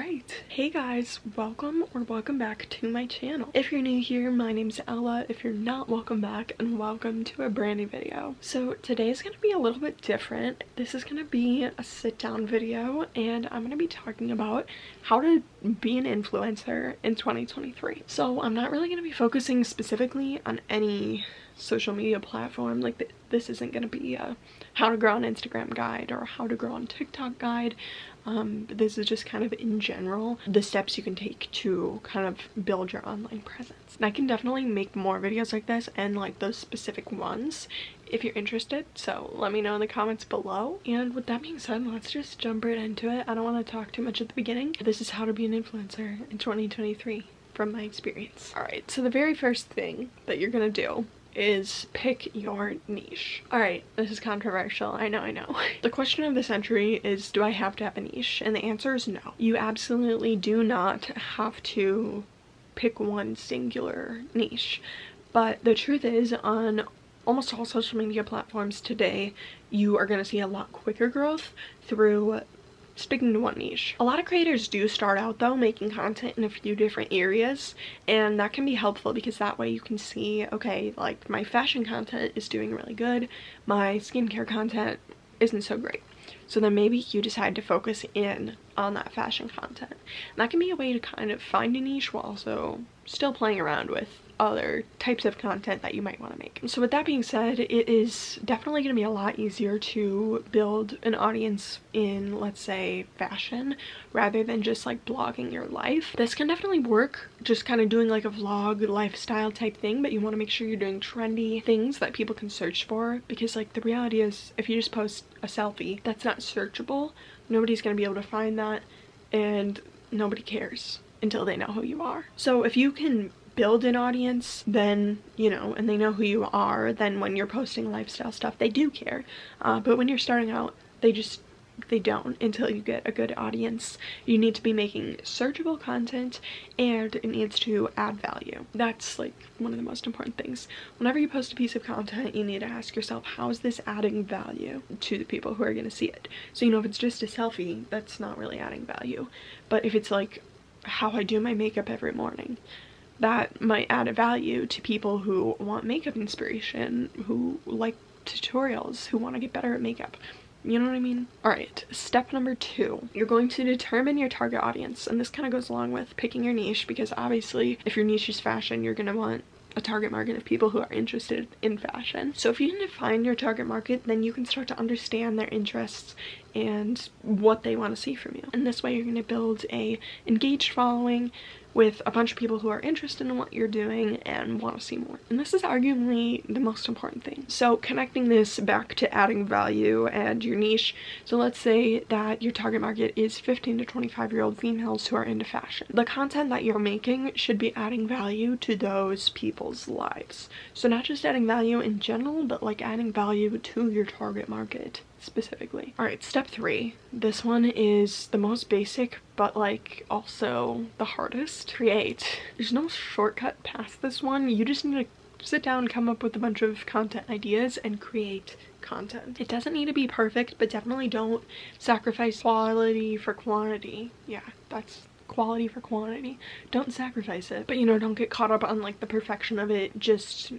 Alright, hey guys, welcome back to my channel. If you're new here, my name's Ella. If you're not, welcome back and welcome to a brand new video. So today's gonna be a little bit different. This is gonna be a sit down video and I'm gonna be talking about how to be an influencer in 2023. So I'm not really gonna be focusing specifically on any social media platform. Like this isn't gonna be a how to grow an Instagram guide or how to grow on TikTok guide. This is just kind of in general the steps you can take to kind of build your online presence. And I can definitely make more videos like this and like those specific ones if you're interested, so let me know in the comments below. And with that being said, let's just jump right into it. I don't want to talk too much at the beginning. This is how to be an influencer in 2023 from my experience. Alright, so the very first thing that you're gonna do is pick your niche. Alright, this is controversial, I know. The question of the century is, do I have to have a niche? And the answer is no. You absolutely do not have to pick one singular niche. But the truth is, on almost all social media platforms today, you are going to see a lot quicker growth through sticking to one niche. A lot of creators do start out though making content in a few different areas, and that can be helpful because that way you can see, okay, like my fashion content is doing really good, my skincare content isn't so great. So then maybe you decide to focus in on that fashion content. And that can be a way to kind of find a niche while also still playing around with other types of content that you might want to make. So with that being said, it is definitely going to be a lot easier to build an audience in, let's say, fashion rather than just like blogging your life. This can definitely work, just kind of doing like a vlog lifestyle type thing, but you want to make sure you're doing trendy things that people can search for, because like the reality is if you just post a selfie that's not searchable, nobody's going to be able to find that and nobody cares until they know who you are. So if you can build an audience, then, you know, and they know who you are, then when you're posting lifestyle stuff, they do care. But when you're starting out, they don't until you get a good audience. You need to be making searchable content and it needs to add value. That's like one of the most important things. Whenever you post a piece of content, you need to ask yourself, how is this adding value to the people who are going to see it? So, you know, if it's just a selfie, that's not really adding value. But if it's like how I do my makeup every morning, that might add a value to people who want makeup inspiration, who like tutorials, who want to get better at makeup. You know what I mean? Alright, step number 2. You're going to determine your target audience. And this kind of goes along with picking your niche, because obviously if your niche is fashion, you're going to want a target market of people who are interested in fashion. So if you can define your target market, then you can start to understand their interests and what they want to see from you. And this way you're going to build a engaged following with a bunch of people who are interested in what you're doing and want to see more. And this is arguably the most important thing. So connecting this back to adding value and your niche. So let's say that your target market is 15 to 25-year-old females who are into fashion. The content that you're making should be adding value to those people's lives. So not just adding value in general, but like adding value to your target market specifically. Alright, step 3. This one is the most basic, but like also the hardest. Create. There's no shortcut past this one. You just need to sit down, come up with a bunch of content ideas and create content. It doesn't need to be perfect, but definitely don't sacrifice quality for quantity. Yeah, that's quality for quantity. Don't sacrifice it, but you know, don't get caught up on like the perfection of it. Just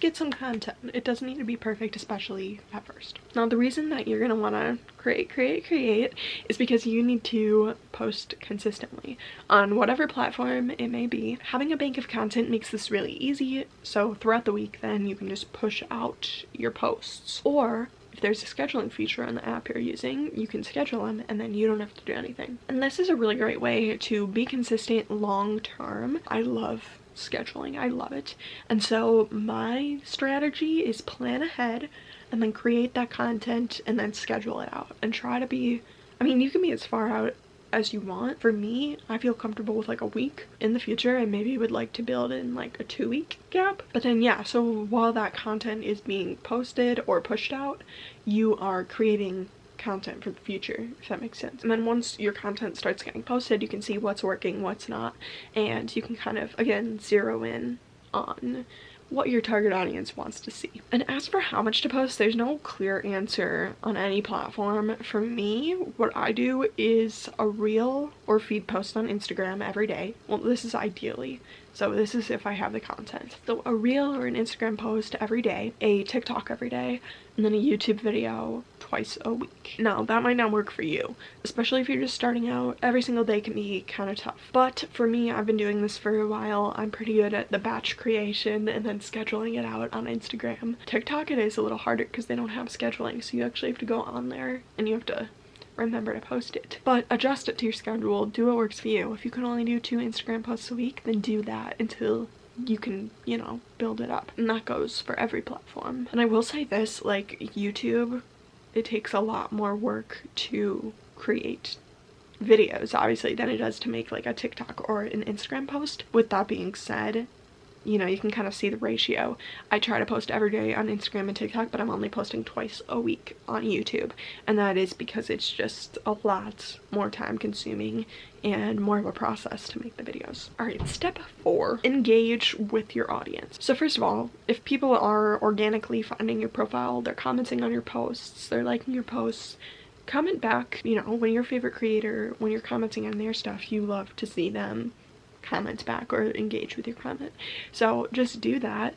get some content. It doesn't need to be perfect, especially at first. Now the reason that you're gonna want to create is because you need to post consistently on whatever platform it may be. Having a bank of content makes this really easy, so throughout the week then you can just push out your posts. Or if there's a scheduling feature on the app you're using, you can schedule them and then you don't have to do anything. And this is a really great way to be consistent long term. I love scheduling, I love it. And so my strategy is plan ahead and then create that content and then schedule it out and try to be, I mean, you can be as far out as you want. For me, I feel comfortable with like a week. In the future, I maybe would like to build in like a 2-week gap. But then yeah, so while that content is being posted or pushed out, you are creating content for the future, if that makes sense. And then once your content starts getting posted, you can see what's working, what's not, and you can kind of, again, zero in on what your target audience wants to see. And as for how much to post, there's no clear answer on any platform. For me, what I do is a reel or feed posts on Instagram every day. Well, this is ideally. So this is if I have the content. So a reel or an Instagram post every day, a TikTok every day, and then a YouTube video twice a week. Now, that might not work for you, especially if you're just starting out. Every single day can be kind of tough. But for me, I've been doing this for a while. I'm pretty good at the batch creation and then scheduling it out on Instagram. TikTok, it is a little harder because they don't have scheduling, so you actually have to go on there and you have to remember to post it. But adjust it to your schedule, do what works for you. If you can only do 2 Instagram posts a week, then do that until you can, you know, build it up. And that goes for every platform. And I will say this, like YouTube, it takes a lot more work to create videos, obviously, than it does to make like a TikTok or an Instagram post. With that being said, you know, you can kind of see the ratio. I try to post every day on Instagram and TikTok, but I'm only posting twice a week on YouTube. And that is because it's just a lot more time consuming and more of a process to make the videos. Alright, step 4, engage with your audience. So first of all, if people are organically finding your profile, they're commenting on your posts, they're liking your posts, comment back. You know, when your favorite creator, when you're commenting on their stuff, you love to see them comment back or engage with your comment. So just do that.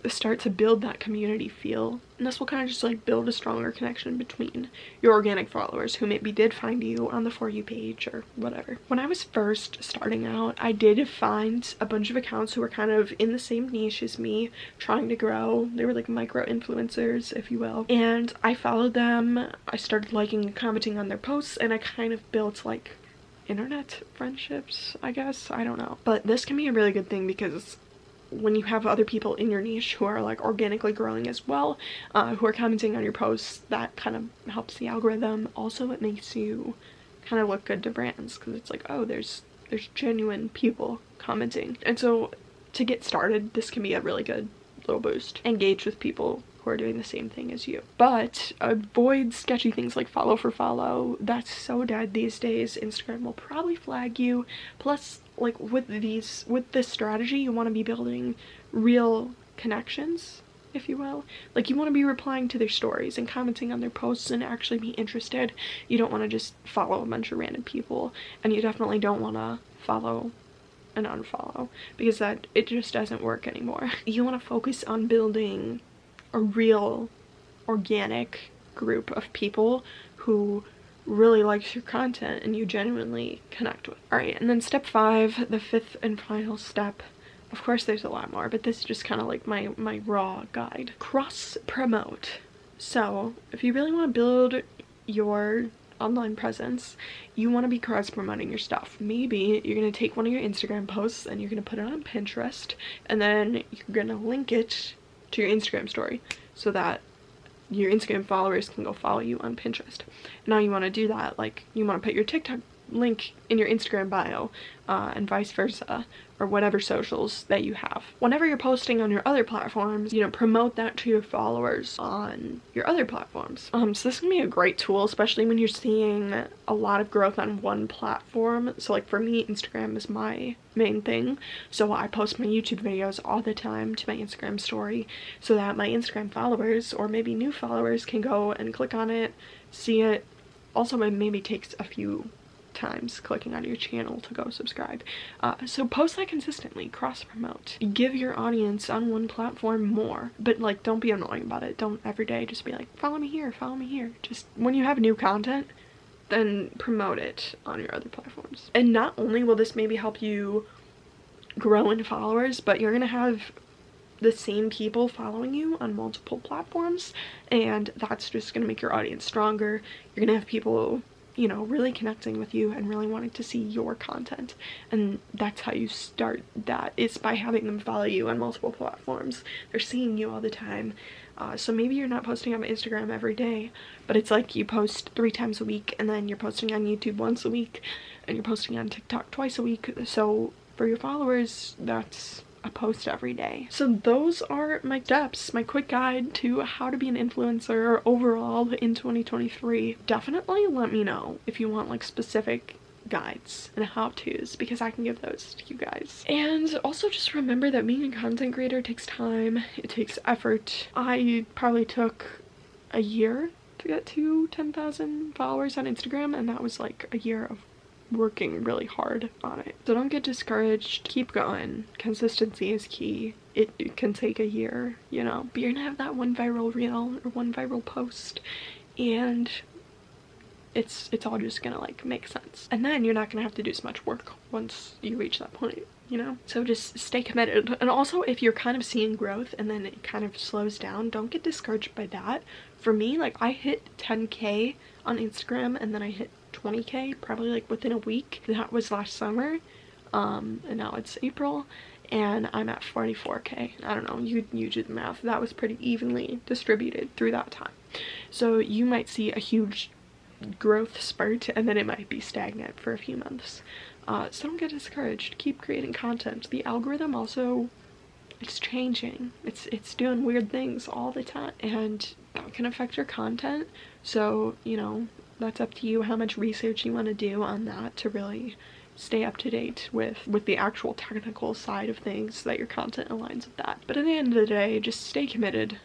Start to build that community feel, and this will kind of just like build a stronger connection between your organic followers who maybe did find you on the For You page or whatever. When I was first starting out, I did find a bunch of accounts who were kind of in the same niche as me, trying to grow. They were like micro influencers, if you will, and I followed them. I started liking and commenting on their posts, and I kind of built like internet friendships, I guess. I don't know. But this can be a really good thing because when you have other people in your niche who are like organically growing as well, who are commenting on your posts, that kind of helps the algorithm. Also, it makes you kind of look good to brands because it's like, oh, there's genuine people commenting. And so to get started, this can be a really good little boost. Engage with people who are doing the same thing as you. But avoid sketchy things like follow for follow. That's so dead these days. Instagram will probably flag you. Plus, like with this strategy, you want to be building real connections, if you will. Like you want to be replying to their stories and commenting on their posts and actually be interested. You don't want to just follow a bunch of random people, and you definitely don't want to follow and unfollow because that it just doesn't work anymore. You want to focus on building a real organic group of people who really likes your content and you genuinely connect with. Alright, and then step 5, the 5th and final step. Of course there's a lot more, but this is just kind of like my raw guide. Cross promote. So if you really want to build your online presence, you want to be cross promoting your stuff. Maybe you're going to take one of your Instagram posts and you're going to put it on Pinterest, and then you're going to link it to your Instagram story so that your Instagram followers can go follow you on Pinterest. Now you want to do that, like you want to put your TikTok link in your Instagram bio, and vice versa, or whatever socials that you have. Whenever you're posting on your other platforms, you know, promote that to your followers on your other platforms. So this can be a great tool, especially when you're seeing a lot of growth on one platform. So like for me, Instagram is my main thing, so I post my YouTube videos all the time to my Instagram story so that my Instagram followers or maybe new followers can go and click on it, see it. Also, it maybe takes a few times clicking on your channel to go subscribe. So post that consistently, cross promote. Give your audience on one platform more, but like don't be annoying about it. Don't every day just be like, follow me here, follow me here. Just when you have new content, then promote it on your other platforms. And not only will this maybe help you grow in followers, but you're gonna have the same people following you on multiple platforms, and that's just gonna make your audience stronger. You're gonna have people, you know, really connecting with you and really wanting to see your content, and that's how you start that, is by having them follow you on multiple platforms. They're seeing you all the time. So maybe you're not posting on Instagram every day, but it's like you post 3 times a week, and then you're posting on YouTube once a week, and you're posting on TikTok twice a week. So for your followers, that's a post every day. So those are my steps, my quick guide to how to be an influencer overall in 2023. Definitely let me know if you want like specific guides and how-tos, because I can give those to you guys. And also just remember that being a content creator takes time, it takes effort. I probably took a year to get to 10,000 followers on Instagram, and that was like a year of working really hard on it. So don't get discouraged, keep going. Consistency is key. It can take a year, you know, but you're gonna have that one viral reel or one viral post, and it's all just gonna like make sense. And then you're not gonna have to do as much work once you reach that point, you know? So just stay committed. And also, if you're kind of seeing growth and then it kind of slows down, don't get discouraged by that. For me, like, I hit 10K on Instagram and then I hit 20K probably like within a week. That was last summer, and now it's April and I'm at 44K. I don't know, you do the math. That was pretty evenly distributed through that time. So you might see a huge growth spurt and then it might be stagnant for a few months. So don't get discouraged, keep creating content. The algorithm also, it's changing, it's doing weird things all the time, and that can affect your content. So, you know, that's up to you how much research you want to do on that to really stay up to date with the actual technical side of things, so that your content aligns with that. But at the end of the day, just stay committed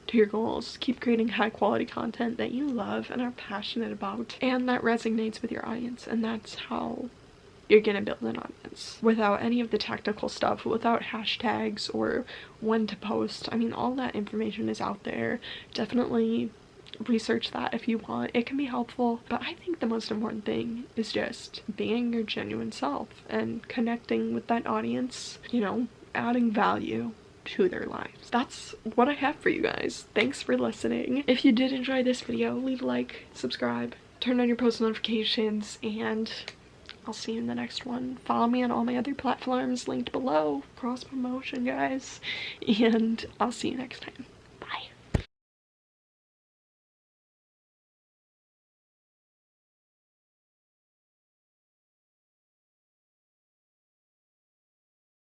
to your goals. Keep creating high quality content that you love and are passionate about and that resonates with your audience, and that's how you're gonna build an audience. Without any of the technical stuff, without hashtags or when to post, I mean, all that information is out there. Definitely research that if you want. It can be helpful, but I think the most important thing is just being your genuine self and connecting with that audience, you know, adding value to their lives. That's what I have for you guys. Thanks for listening. If you did enjoy this video, leave a like, subscribe, turn on your post notifications, and I'll see you in the next one. Follow me on all my other platforms linked below. Cross promotion, guys. And I'll see you next time.